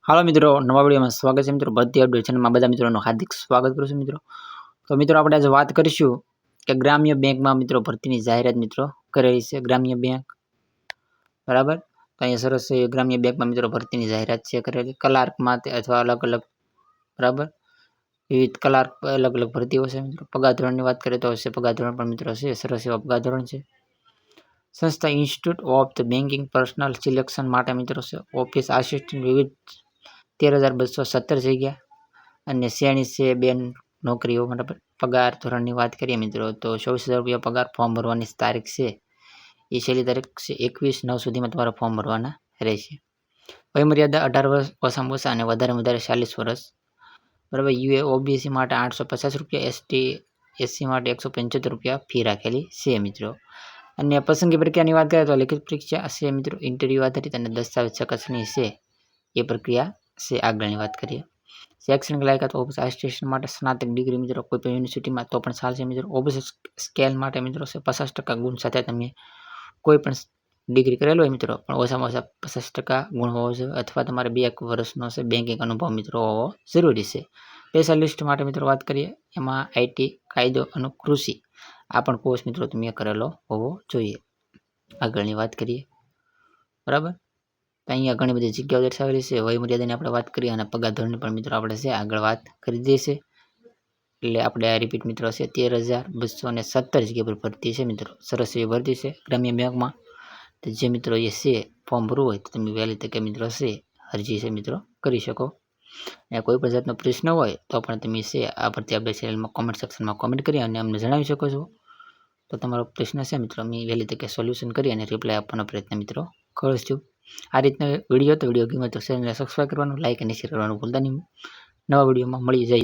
હાલો મિત્રો, નવા વિડીયોમાં સ્વાગત છે મિત્રો. ભરતી અપડેટ ચેનલમાં બધા મિત્રોનું હાર્દિક સ્વાગત કરું છું મિત્રો. તો મિત્રો આપણે આજે વાત કરીશું કે ગ્રામ્ય બેંકમાં મિત્રો ભરતીની જાહેરાત મિત્રો કરેલી છે. ગ્રામ્ય બેંક બરાબર. તો અહીંયા સરસ છે ગ્રામ્ય બેંકમાં મિત્રો ભરતીની જાહેરાત છે કરેલી. ક્લાર્કમાં અથવા અલગ અલગ બરાબર વિવિધ ક્લાર્ક અલગ અલગ ભરતીઓ છે મિત્રો. પગાર ધોરણની વાત કરીએ તો હશે પગાર ધોરણ પણ મિત્રો છે સરસ એવા પગાર ધોરણ છે. સંસ્થા institute of the banking personal selection માટે મિત્રો છે. ઓફિસ આસિસ્ટન્ટ વિવિધ 13,217 જગ્યા અને શ્રેણી છે બે નોકરીઓ માટે. પગાર ધોરણની વાત કરીએ મિત્રો તો 24,000 રૂપિયા પગાર. ફોર્મ ભરવાની તારીખ છે એ છેલ્લી તારીખ છે 21/9 સુધીમાં તમારે ફોર્મ ભરવાના રહેશે. વયમર્યાદા 18 વર્ષ ઓછામાં ઓછા અને વધારે 40 વર્ષ બરાબર. યુએ ઓબીસી માટે 850 રૂપિયા, એસસી માટે 175 રૂપિયા ફી રાખેલી છે મિત્રો. અને પસંદગી પ્રક્રિયાની વાત કરીએ તો લિખિત પરીક્ષા છે મિત્રો, ઇન્ટરવ્યુ આધારિત અને દસ્તાવેજ ચકાસણી છે એ પ્રક્રિયા છે. આગળની વાત કરીએ શૈક્ષણિક લાયકાત ઓફિસ આસિસ્ટન્ટ માટે સ્નાતક ડિગ્રી મિત્રો કોઈ પણ યુનિવર્સિટીમાં તો પણ ચાલશે મિત્રો. ઓફિસ સ્કેલ માટે મિત્રો છે 50% ગુણ સાથે તમે કોઈ પણ ડિગ્રી કરેલો હોય મિત્રો પણ ઓછામાં ઓછા 50% ગુણ હોવો જોઈએ અથવા તમારે 2 વર્ષનો છે બેન્કિંગ અનુભવ મિત્રો હોવો જરૂરી છે. સ્પેશિયાલિસ્ટ માટે મિત્રો વાત કરીએ એમાં આઈટી, કાયદો અને કૃષિ આ પણ કોર્સ મિત્રો તમે કરેલો હોવો જોઈએ. આગળની વાત કરીએ બરાબર. અહીંયા ઘણી બધી જગ્યાઓ દર્શાવેલી છે. વયમર્યાદાની આપણે વાત કરીએ અને પગાર ધોરણની પણ મિત્રો આપણે છે આગળ વાત કરી દઈશે. એટલે આપણે આ રિપીટ મિત્રો છે 13,217 જગ્યા પર ભરતી છે મિત્રો. સરસ એવી ભરતી છે ગ્રામ્ય બેંકમાં. તો જે મિત્રો એ છે ફોર્મ ભરવું હોય તો તમે વહેલી તકે મિત્રો છે અરજી છે મિત્રો કરી શકો. અને કોઈ પણ જાતનો પ્રશ્ન હોય તો પણ તમે છે આ ભરતી અપડેટ ચેનલમાં કોમેન્ટ સેક્શનમાં કોમેન્ટ કરી અને અમને જણાવી શકો છો. તો તમારો પ્રશ્ન છે મિત્રો અમે વહેલી તકે સોલ્યુશન કરી અને રિપ્લાય આપવાનો પ્રયત્ન મિત્રો કરીશું. આ રીતના વિડીયો ગમે તો ચેનલને સબસ્ક્રાઈબ કરવાનું, લાઇક અને શેર કરવાનું ભૂલતા નહીં. નવા વિડીયોમાં મળી જાય.